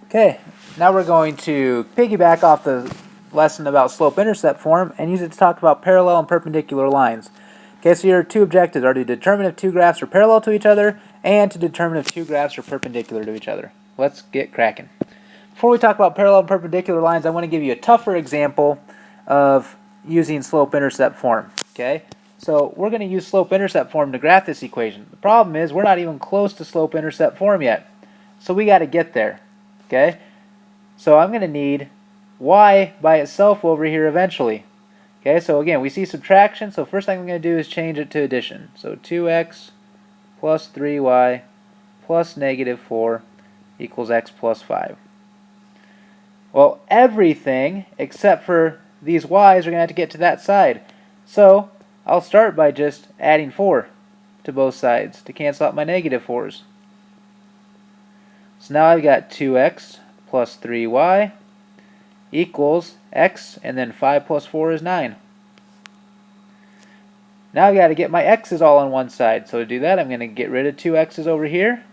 Okay, now we're going to piggyback off the lesson about slope-intercept form and use it to talk about parallel and perpendicular lines. Okay, so your two objectives are to determine if two graphs are parallel to each other and to determine if two graphs are perpendicular to each other. Let's get cracking. Before we talk about parallel and perpendicular lines, I want to give you a tougher example of using slope-intercept form. Okay, so we're going to use slope-intercept form to graph this equation. The problem is we're not even close to slope-intercept form yet, so we got to get there. Okay, so I'm going to need y by itself over here eventually. Okay, so again, we see subtraction, so first thing I'm going to do is change it to addition. So 2x plus 3y plus negative 4 equals x plus 5. Well, everything except for these y's are going to have to get to that side. So I'll start by just adding 4 to both sides to cancel out my negative 4's. So now I've got 2x plus 3y equals x, and then 5 plus 4 is 9. Now I've got to get my x's all on one side. So to do that, I'm going to get rid of 2x's over here.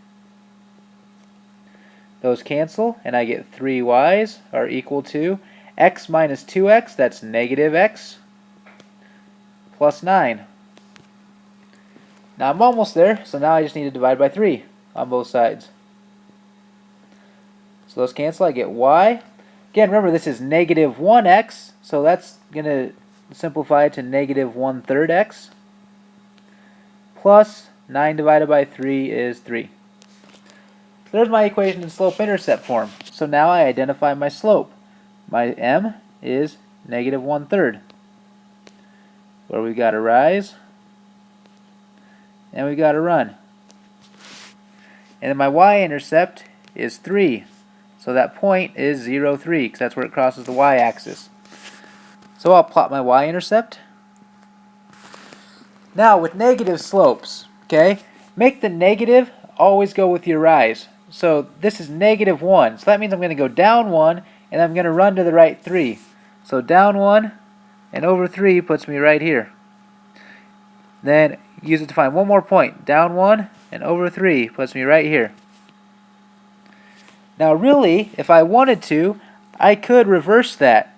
Those cancel, and I get 3y's are equal to x minus 2x, that's negative x, plus 9. Now I'm almost there, so now I just need to divide by 3 on both sides. So those cancel, I get y. Again, remember this is negative 1x, so that's going to simplify to negative 1/3 x, plus 9 divided by 3 is 3. So there's my equation in slope-intercept form. So now I identify my slope. My m is negative 1/3, where we've got a rise, and we've got a run. And then my y-intercept is 3. So that point is 0, 3, because that's where it crosses the y-axis. So I'll plot my y-intercept. Now with negative slopes, okay, make the negative always go with your rise. So this is negative 1. So that means I'm going to go down 1, and I'm going to run to the right 3. So down 1 and over 3 puts me right here. Then use it to find one more point. Down 1 and over 3 puts me right here. Now really, if I wanted to, I could reverse that.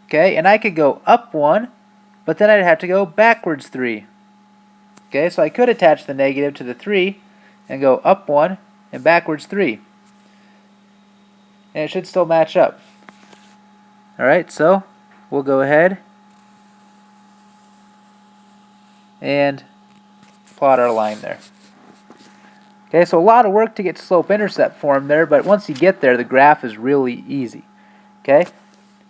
Okay, and I could go up 1, but then I'd have to go backwards 3. Okay, so I could attach the negative to the 3 and go up 1 and backwards 3. And it should still match up. Alright, so we'll go ahead and plot our line there. Okay, so a lot of work to get slope-intercept form there, but once you get there, the graph is really easy. Okay,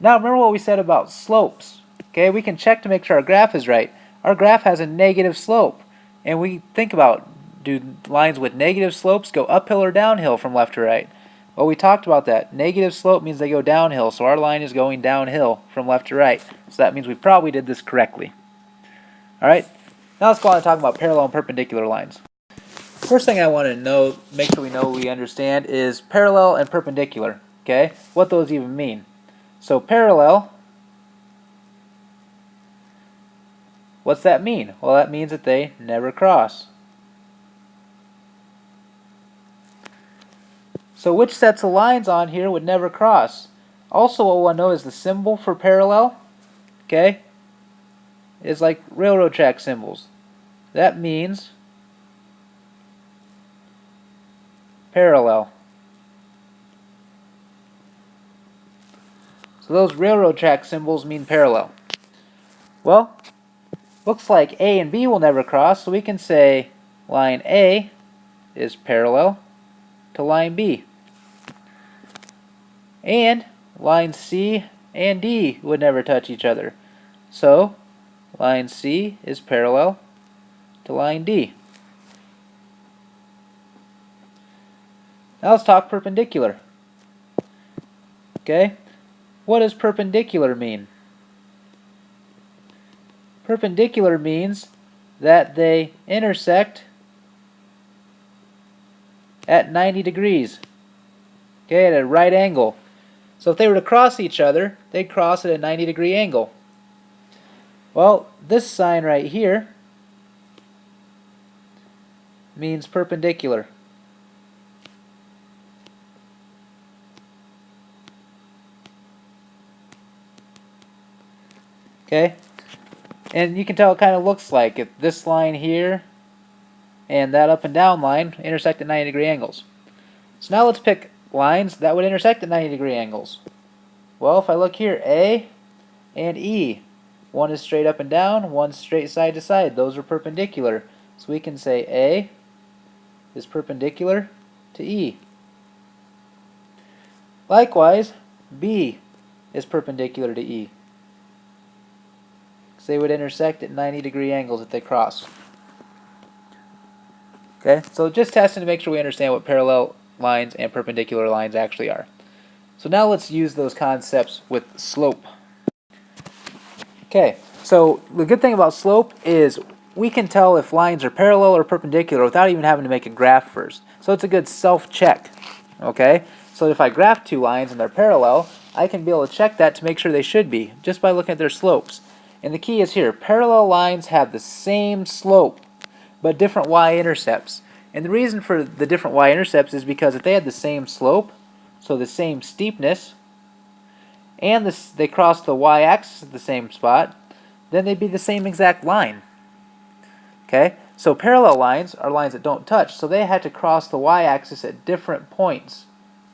now remember what we said about slopes. Okay, we can check to make sure our graph is right. Our graph has a negative slope, and we think about, do lines with negative slopes go uphill or downhill from left to right? Well, we talked about that. Negative slope means they go downhill, so our line is going downhill from left to right. So that means we probably did this correctly. Alright, now let's go on and talk about parallel and perpendicular lines. First thing I want to know, make sure we understand, is parallel and perpendicular. Okay, what those even mean. So parallel, what's that mean? Well, that means that they never cross. So which sets of lines on here would never cross? Also, what we'll know is the symbol for parallel, okay, is like railroad track symbols. That means parallel. So those railroad track symbols mean parallel. Well, looks like A and B will never cross, so we can say line A is parallel to line B. And line C and D would never touch each other. So line C is parallel to line D. Now let's talk perpendicular. Okay, what does perpendicular mean? Perpendicular means that they intersect at 90 degrees. Okay, at a right angle. So if they were to cross each other, they'd cross at a 90-degree angle. Well, this sign right here means perpendicular. Okay? And you can tell it kind of looks like if this line here and that up and down line intersect at 90-degree angles. So now let's pick lines that would intersect at 90-degree angles. Well, if I look here, A and E, one is straight up and down, one's straight side to side. Those are perpendicular. So we can say A is perpendicular to E. Likewise, B is perpendicular to E. So they would intersect at 90-degree angles if they cross. Okay, so just testing to make sure we understand what parallel lines and perpendicular lines actually are. So now let's use those concepts with slope. Okay, so the good thing about slope is we can tell if lines are parallel or perpendicular without even having to make a graph first. So it's a good self-check. Okay, so if I graph two lines and they're parallel, I can be able to check that to make sure they should be just by looking at their slopes. And the key is here, parallel lines have the same slope but different y-intercepts. And the reason for the different y-intercepts is because if they had the same slope, so the same steepness, and they cross the y-axis at the same spot, then they'd be the same exact line. Okay, so parallel lines are lines that don't touch, so they had to cross the y-axis at different points.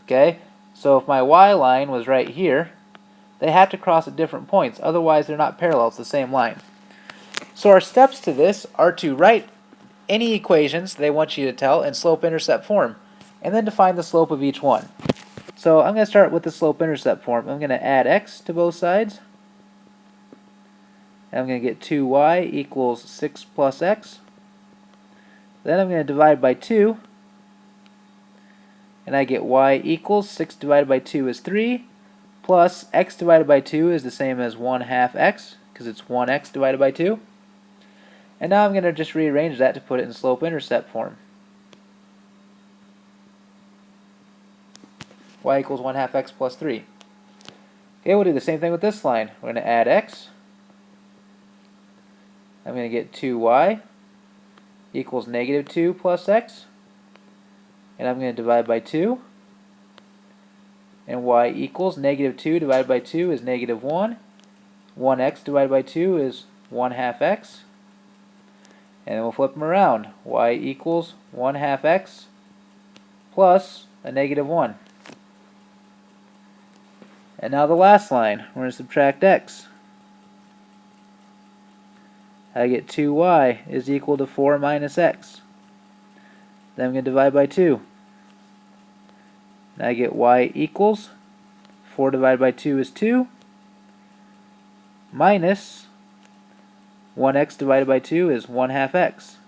Okay, so if my y line was right here, they have to cross at different points, otherwise they're not parallel, it's the same line. So our steps to this are to write any equations they want you to tell in slope-intercept form, and then define the slope of each one. So I'm going to start with the slope-intercept form. I'm going to add x to both sides. And I'm going to get 2y equals 6 plus x. Then I'm going to divide by 2. And I get y equals 6 divided by 2 is 3. Plus x divided by 2 is the same as 1/2 x, because it's 1x divided by 2. And now I'm going to just rearrange that to put it in slope-intercept form. Y equals 1/2 x plus 3. Okay, we'll do the same thing with this line. We're going to add x. I'm going to get 2y equals negative 2 plus x. And I'm going to divide by 2. And y equals negative 2 divided by 2 is negative 1. 1x divided by 2 is 1/2 x. And then we'll flip them around. Y equals 1/2 x plus a negative 1. And now the last line, we're going to subtract x. I get 2y is equal to 4 minus x. Then I'm going to divide by 2. And I get y equals 4 divided by 2 is 2 minus 1x divided by 2 is 1/2 x.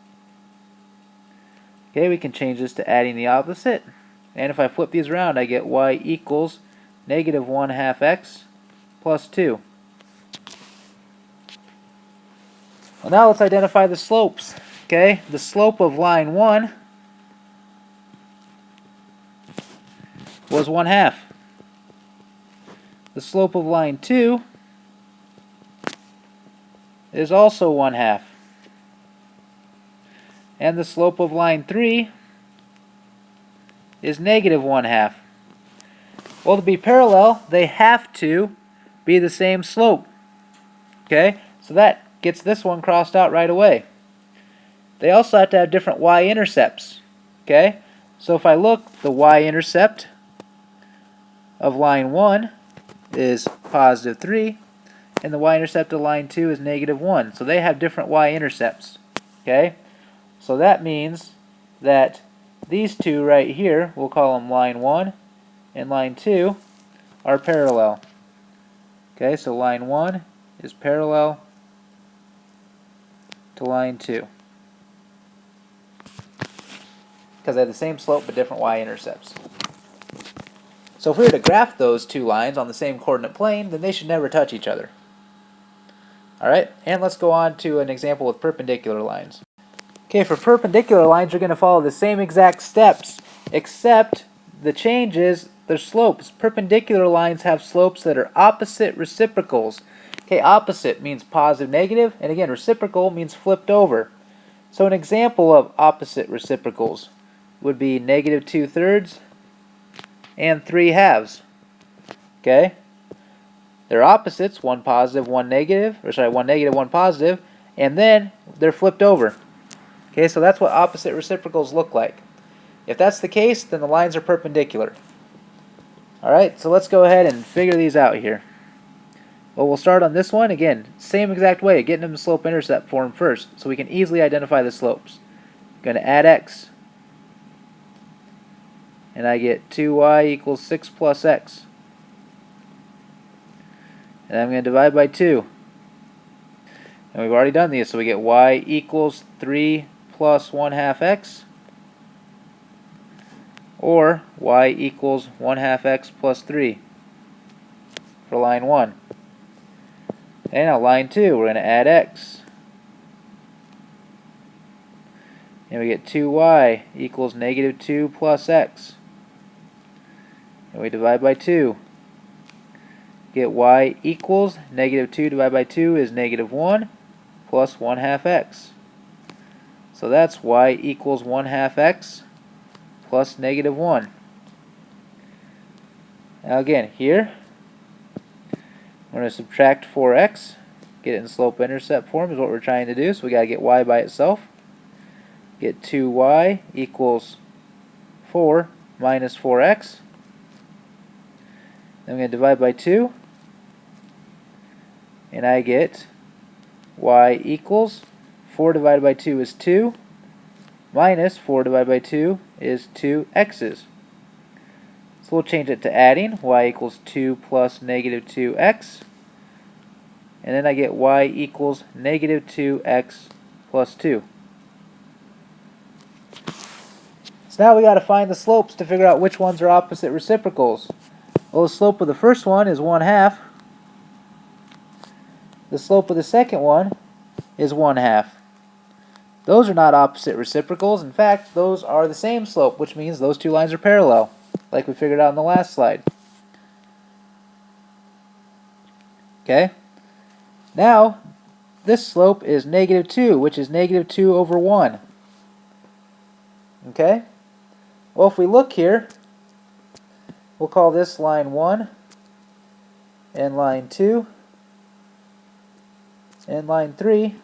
Okay, we can change this to adding the opposite. And if I flip these around, I get y equals negative 1/2 x plus 2. Well, now let's identify the slopes. Okay, the slope of line 1 was 1/2. The slope of line 2 is also 1/2. And the slope of line 3 is negative 1/2. Well, to be parallel, they have to be the same slope. Okay, so that gets this one crossed out right away. They also have to have different y-intercepts. Okay, so if I look, the y-intercept of line 1 is positive 3, and the y-intercept of line 2 is negative 1. So they have different y-intercepts. Okay, so that means that these two right here, we'll call them line 1 and line 2, are parallel. Okay, so line 1 is parallel to line 2. Because they have the same slope but different y-intercepts. So if we were to graph those two lines on the same coordinate plane, then they should never touch each other. Alright, and let's go on to an example with perpendicular lines. Okay, for perpendicular lines, you're going to follow the same exact steps, except the change is their slopes. Perpendicular lines have slopes that are opposite reciprocals. Okay, opposite means positive, negative, and again, reciprocal means flipped over. So an example of opposite reciprocals would be negative 2/3 and 3/2. Okay? They're opposites, one positive, one negative, one negative, one positive, and then they're flipped over. Okay, so that's what opposite reciprocals look like. If that's the case, then the lines are perpendicular. Alright, so let's go ahead and figure these out here. Well, we'll start on this one. Again, same exact way, getting them in slope-intercept form first, so we can easily identify the slopes. I'm going to add x, and I get 2y equals 6 plus x. And I'm going to divide by 2. And we've already done these, so we get y equals 3 plus 1/2 x, or y equals 1/2 x plus 3 for line 1. Okay, now line 2, we're going to add x. And we get 2y equals negative 2 plus x. And we divide by 2. Get y equals negative 2 divided by 2 is negative 1 plus 1/2 x. So that's y equals 1/2 x plus negative 1. Now again, here, we're going to subtract 4x. Get it in slope-intercept form is what we're trying to do, so we got to get y by itself. Get 2y equals 4 minus 4x. Then I'm going to divide by 2. And I get y equals 4 divided by 2 is 2, minus 4 divided by 2 is 2 x's. So we'll change it to adding. Y equals 2 plus negative 2x. And then I get y equals negative 2x plus 2. So now we got to find the slopes to figure out which ones are opposite reciprocals. Well, the slope of the first one is 1/2. The slope of the second one is 1/2. Those are not opposite reciprocals. In fact, those are the same slope, which means those two lines are parallel, like we figured out in the last slide. Okay? Now, this slope is negative 2, which is negative 2 over 1. Okay? Well, if we look here, we'll call this line 1 and line 2 and line 3.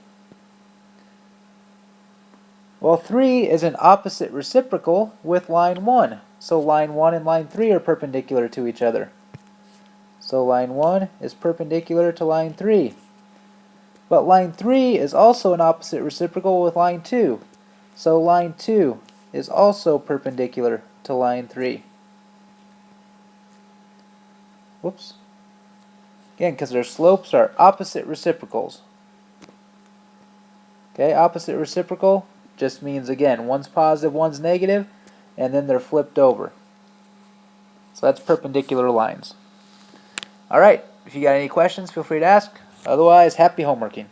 Well, 3 is an opposite reciprocal with line 1. So line 1 and line 3 are perpendicular to each other. So line 1 is perpendicular to line 3. But line 3 is also an opposite reciprocal with line 2. So line 2 is also perpendicular to line 3. Whoops. Again, because their slopes are opposite reciprocals. Okay, opposite reciprocal just means, again, one's positive, one's negative, and then they're flipped over. So that's perpendicular lines. Alright, if you got any questions, feel free to ask. Otherwise, happy homeworking.